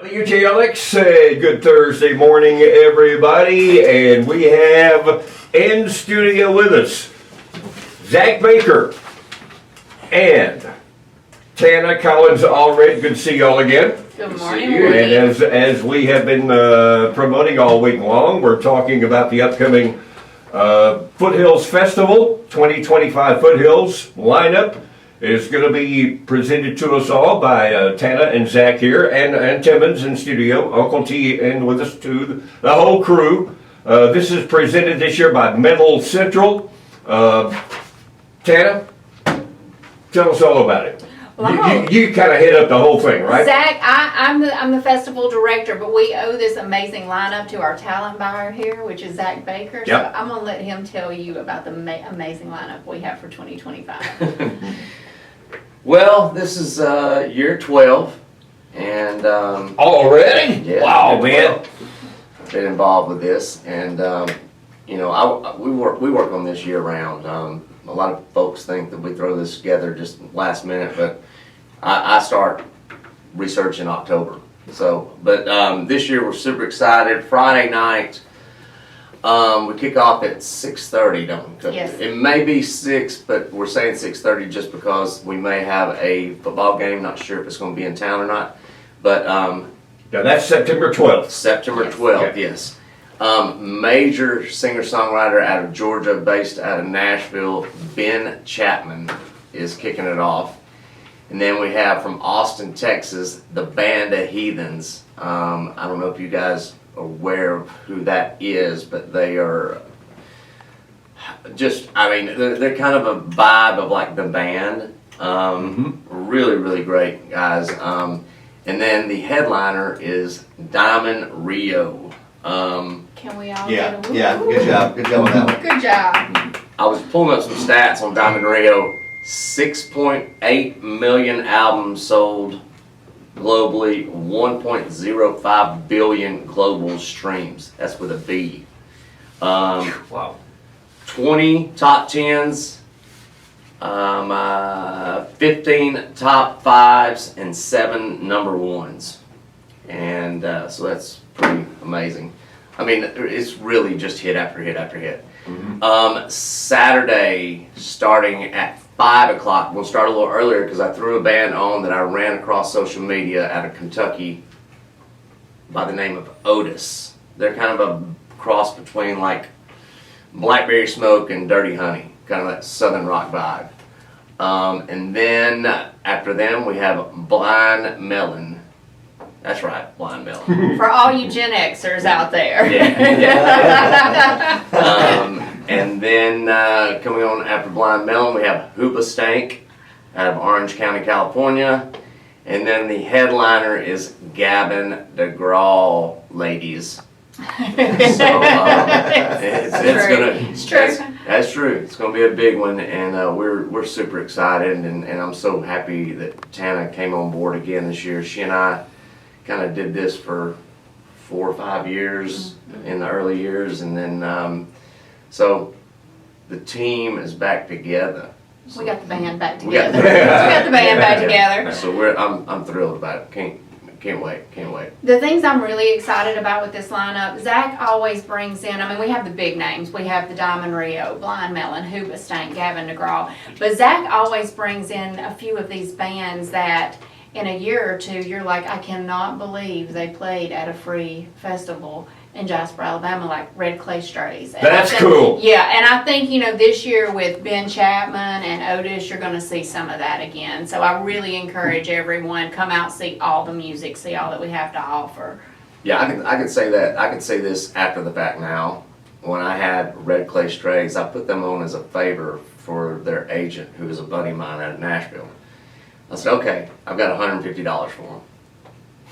UTLX, good Thursday morning, everybody, and we have in studio with us Zach Baker and Tana Collins Allred. Good to see y'all again. Good morning. And as we have been promoting all week long, we're talking about the upcoming Foothills Festival 2025 Foothills lineup. Is going to be presented to us all by Tana and Zach here, and Timmons in studio, Uncle T, and with us too, the whole crew. This is presented this year by Metal Central. Tana, tell us all about it. Well, you kind of hit up the whole thing, right? Zach, I'm the festival director, but we owe this amazing lineup to our talent buyer here, which is Zach Baker. Yep. So I'm going to let him tell you about the amazing lineup we have for 2025. Well, this is year 12, and Already? yeah, Wow, year man! 12. I've been involved with this, and you know, we work on this year round. A lot of folks think that we throw this together just last minute, but I start research in October. So, but this year we're super excited. Friday night. We kick off at 6:30, don't we? Yes. It may be 6, but we're saying 6:30 just because we may have a football game. Not sure if it's going to be in town or not. But Now that's September 12th. September Yes. 12th, Okay. yes. Major singer-songwriter out of Georgia, based out of Nashville, Ben Chapman is kicking it off. And then we have from Austin, Texas, the Band of Heathens. I don't know if you guys aware of who that is, but they are just, I mean, they're kind of a vibe of like the band. Really, really great guys. And then the headliner is Diamond Rio. Can we all Yeah, get a yeah, woo-woo? good job on that one. Good job. I was pulling up some stats on Diamond Rio. 6.8 million albums sold globally, 1.05 billion global streams. That's with a B. Wow. 20 top 10s, 15 top 5s, and 7 number 1s. And so that's pretty amazing. I mean, it's really just hit after hit after hit. Saturday, starting at 5 o'clock. We'll start a little earlier because I threw a band on that I ran across social media out of Kentucky by the name of Otis. They're kind of a cross between like Blackberry Smoke and Dirty Honey, kind of that southern rock vibe. And then after them we have Blind Melon. That's right, Blind Melon. For all you Gen Xers out there. Yeah. And then coming on after Blind Melon, we have Hoopa Stank out of Orange County, California. And then the headliner is Gavin DeGraw, ladies. So It's true. That's true. It's gonna be a big one, and we're super excited, and I'm so happy that Tana came on board again this year. She and I kind of did this for 4 or 5 years in the early years, and then so the team is back together. We got the band back We got together. We got the band back together. So I'm thrilled about it. Can't wait. The things I'm really excited about with this lineup, Zach always brings in, I mean, we have the big names. We have the Diamond Rio, Blind Melon, Hoopa Stank, Gavin DeGraw. But Zach always brings in a few of these bands that in a year or two, you're like, I cannot believe they played at a free festival in Jasper, Alabama, like Red Clay Strays. And That's I think, cool. Yeah, and I think, you know, this year with Ben Chapman and Otis, you're going to see some of that again. So I really encourage everyone, come out, see all the music, see all that we have to offer. Yeah, I could say that. I could say this after the fact now. When I had Red Clay Strays, I put them on as a favor for their agent, who is a buddy of mine out of Nashville. I said, okay, I've got $150 for them.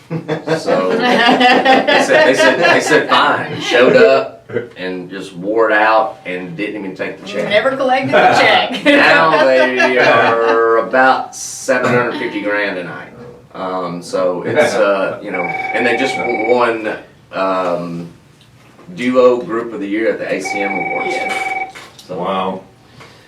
So they said fine. Showed up and just wore it out and didn't even take the check. Never collected the check. Now they are about $750,000 tonight. So it's you know, and they just won Duo Group of the Year at the ACM Awards. Yes. So, Wow.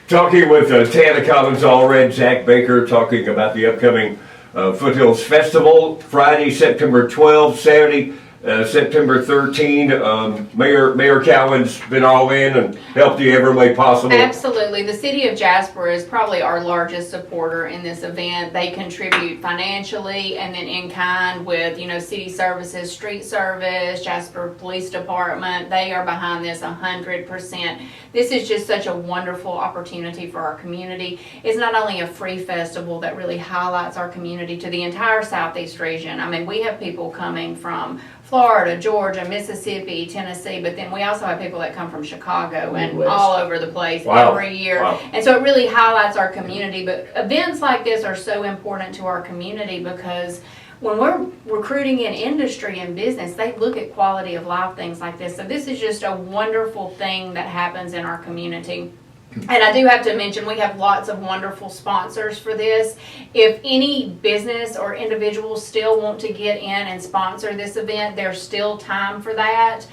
Talking with Tana Collins Allred, Zach Baker, talking about the upcoming Foothills Festival, Friday, September 12th, Saturday, September 13th. Mayor Cowan's been all in and helped you every way possible. Absolutely. The city of Jasper is probably our largest supporter in this event. They contribute financially and then in kind with, city services, street service, Jasper Police Department. They are behind this 100%. This is just such a wonderful opportunity for our community. It's not only a free festival that really highlights our community to the entire Southeast region. I mean, we have people coming from Florida, Georgia, Mississippi, Tennessee, but then we also have people that come from Chicago and Midwest. all over the place Wow. every year. Wow. And so it really highlights our community. But events like this are so important to our community because when we're recruiting in industry and business, they look at quality of life, things like this. So this is just a wonderful thing that happens in our community. And I do have to mention, we have lots of wonderful sponsors for this. If any business or individuals still want to get in and sponsor this event, there's still time for that.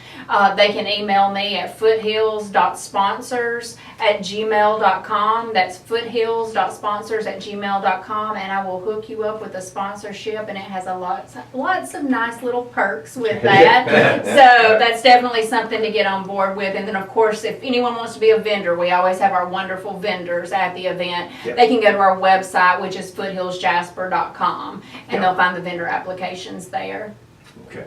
They can email me at foothills.sponsors@gmail.com. That's foothills.sponsors@gmail.com, and I will hook you up with a sponsorship, and it has lots of nice little perks with that. So that's definitely something to get on board with. And then, of course, if anyone wants to be a vendor, we always have our wonderful vendors at the event. Yeah. They can go to our website, which is foothillsjasper.com, and Yeah. they'll find the vendor applications there. Okay.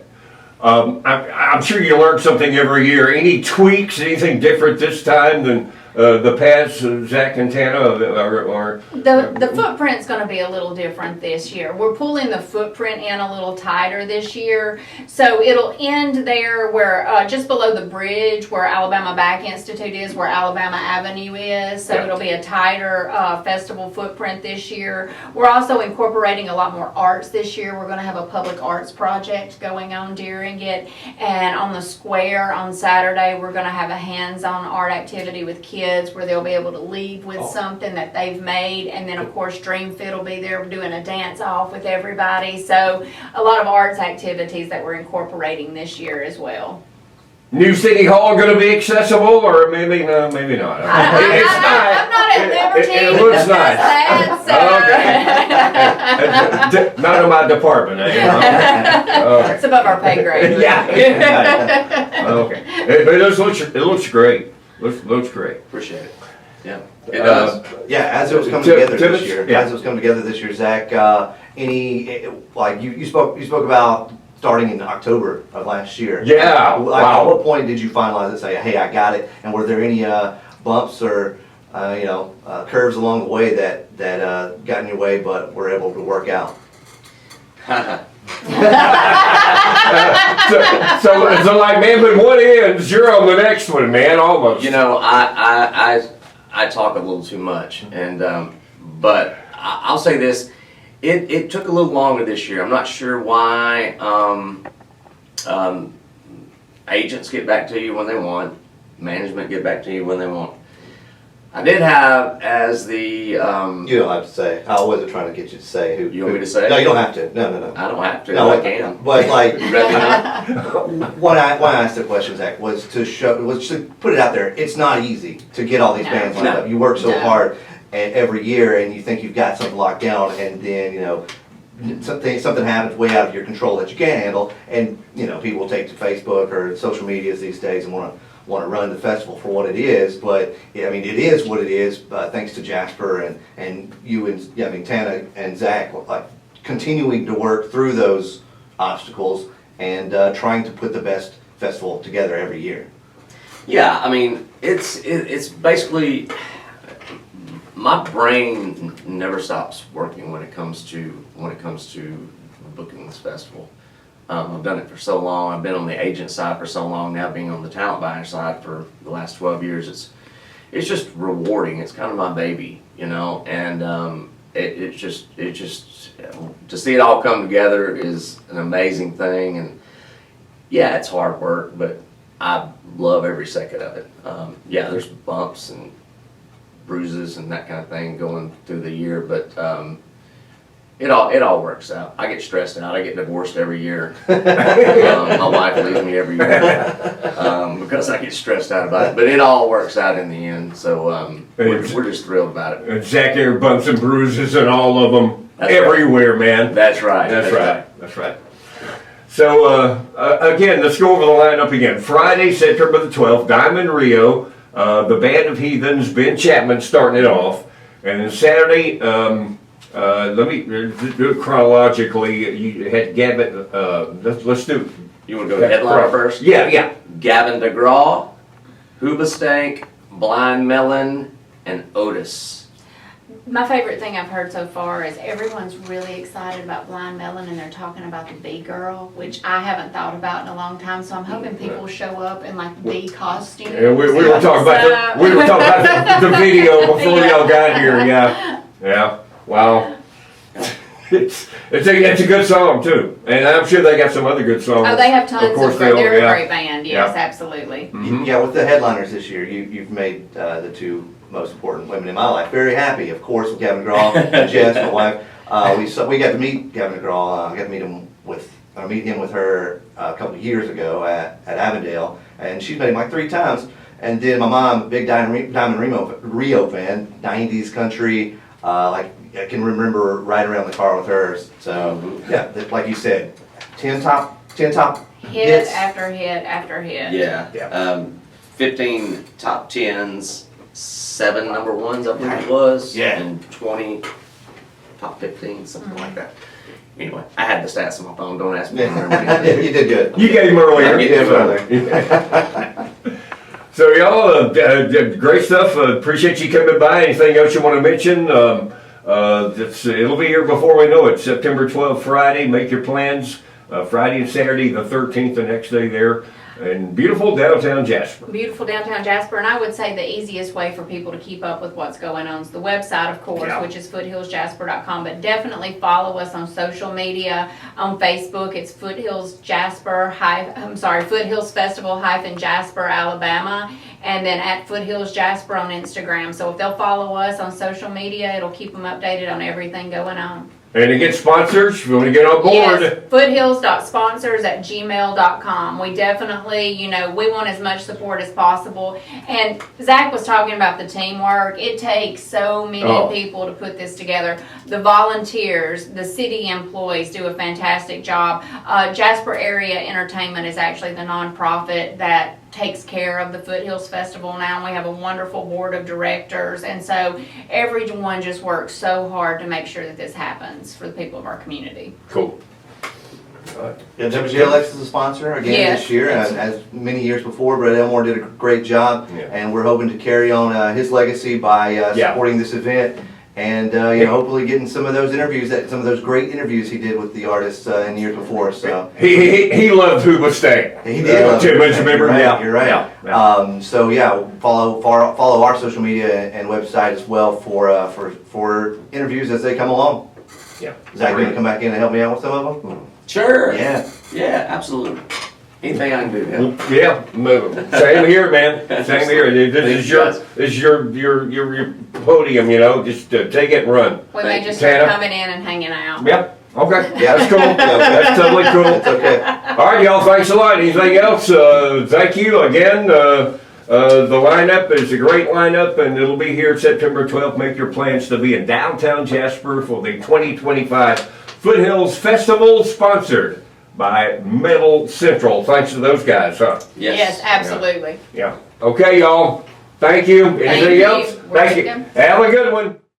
I'm sure you learn something every year. Any tweaks, anything different this time than the past, Zach and Tana? Or The footprint's going to be a little different this year. We're pulling the footprint in a little tighter this year. So it'll end there where just below the bridge where Alabama Back Institute is, where Alabama Avenue is. So Yeah. it'll be a tighter festival footprint this year. We're also incorporating a lot more arts this year. We're going to have a public arts project going on during it. And on the square on Saturday, we're going to have a hands-on art activity with kids where they'll be able to leave with something that they've made. And then, of course, Dream Fit will be there doing a dance-off with everybody. So a lot of arts activities that we're incorporating this year as well. New City Hall going to be accessible, or maybe no, maybe not. It's I'm not at liberty It to looks discuss nice. that, sir. Not in my department, eh? Okay. It's above our pay grade. Yeah. Okay. But it looks great. Looks great. Appreciate it. Yeah, it does. Yeah, as it was coming Tim- together Tim- this year, yeah. as it was coming together this year, Zach, you spoke about starting in October of last year. Yeah, At wow. what point did you finalize it, say, hey, I got it, and were there any bumps or curves along the way that got in your way but were able to work out? So like, man, when one ends, you're on the next one, man, almost. I talk a little too much, and but I'll say this: it took a little longer this year. I'm not sure why. Agents get back to you when they want. Management get back to you when they want. I did have as the You don't have to say. I wasn't trying to get you to say who. You want me to say? No, you don't have to. No. I don't have to. No, I can. But like, You ready now? why I asked the question, Zach, was to put it out there. It's not easy to get all these No. bands lined No. up. You work so No. hard every year, and you think you've got something locked down, and then something happens way out of your control that you can't handle, and people will take to Facebook or social medias these days and want to run the festival for what it is. But I mean, it is what it is. Thanks to Jasper and you and Tana and Zach, like continuing to work through those obstacles and trying to put the best festival together every year. Yeah, I mean, it's basically my brain never stops working when it comes to booking this festival. I've done it for so long. I've been on the agent side for so long. Now being on the talent buyer side for the last 12 years, it's just rewarding. It's kind of my baby, and it just to see it all come together is an amazing thing. And yeah, it's hard work, but I love every second of it. Yeah, there's bumps and bruises and that kind of thing going through the year, but it all works out. I get stressed out. I get divorced every year. My wife leaves me every year because I get stressed out about it. But it all works out in the end. So we're just thrilled about it. Zach, there are bumps and bruises and all of them. That's everywhere, man. That's right. That's right. That's right. So, again, let's go over the lineup again. Friday, September the 12th, Diamond Rio, the Band of Heathens, Ben Chapman starting it off. And then Saturday, let me do it chronologically. You had Gavin, let's do. You want to go headliner first? Yeah. Gavin DeGraw, Hoobastank, Blind Melon, and Otis. My favorite thing I've heard so far is everyone's really excited about Blind Melon and they're talking about the bee girl, which I haven't thought about in a long time. So I'm hoping people show up in like bee costumes. Yeah, we were talking about the video before y'all got here. Yeah. Wow. It's a good song too, and I'm sure they got some other good songs. Oh, they have tons of great. They're a great band. Yes, Yeah. absolutely. Mhm. Yeah, with the headliners this year, you've made the two most important women in my life very happy. Of course, with Gavin DeGraw and Jess, my wife. We got to meet Gavin DeGraw. I got to meet him with her a couple of years ago at Avondale, and she's met him like 3 times. And then my mom, big Diamond Rio fan, 90s country. Like I can remember right around the car with hers. So yeah, like you said, 10 top Hit hits. after hit after hit. Yeah. 15 top 10s, 7 number 1s, I believe it was. Yeah. And 20 top 15, something like that. Anyway, I had the stats on my phone. Don't ask me. You did good. You gave them earlier. You did earlier. So y'all, great stuff. Appreciate you coming by. Anything else you want to mention? It'll be here before we know it. September 12th, Friday. Make your plans. Friday and Saturday, the 13th, the next day there. And beautiful downtown Jasper. Beautiful downtown Jasper, and I would say the easiest way for people to keep up with what's going on is the website, of course, Yeah. which is foothillsjasper.com, but definitely follow us on social media. On Facebook, it's Foothills Festival Jasper, Alabama, and then at Foothills Jasper on Instagram. So if they'll follow us on social media, it'll keep them updated on everything going on. And to get sponsors, we want to get on board. Yes, foothills.sponsors@gmail.com. We definitely, we want as much support as possible. And Zach was talking about the teamwork. It takes so many people to put this together. The volunteers, the city employees do a fantastic job. Jasper Area Entertainment is actually the nonprofit that takes care of the Foothills Festival now. We have a wonderful board of directors, and so everyone just works so hard to make sure that this happens for the people of our community. Cool. Yeah, WGLX is a sponsor again Yes. this year, as many years before. Brett Elmore did a great job, and we're hoping to carry on his legacy by supporting this event. And hopefully getting some of those great interviews he did with the artists in the years before. So He loved Hoobastank. he did. love Tim, it. remember? You're right. So follow our social media and website as well for interviews as they come along. Yeah. Zach, you gonna come back in and help me out with some of them? Sure. Yeah. Yeah, absolutely. Anything I can do. Yeah, same here, man. Same here. This is your podium, just take it and run. We may just Tana. start coming in and hanging out. Yep. Okay. Yeah. That's cool. That's totally cool. It's okay. All right, y'all. Thanks a lot. Anything else? Thank you again. The lineup is a great lineup, and it'll be here September 12th. Make your plans to be in downtown Jasper for the 2025 Foothills Festival, sponsored by Metal Central. Thanks to those guys, huh? Yes, absolutely. Yeah. Okay, y'all. Thank you. Anything you. else? We're Thank you. welcome. Have a good one.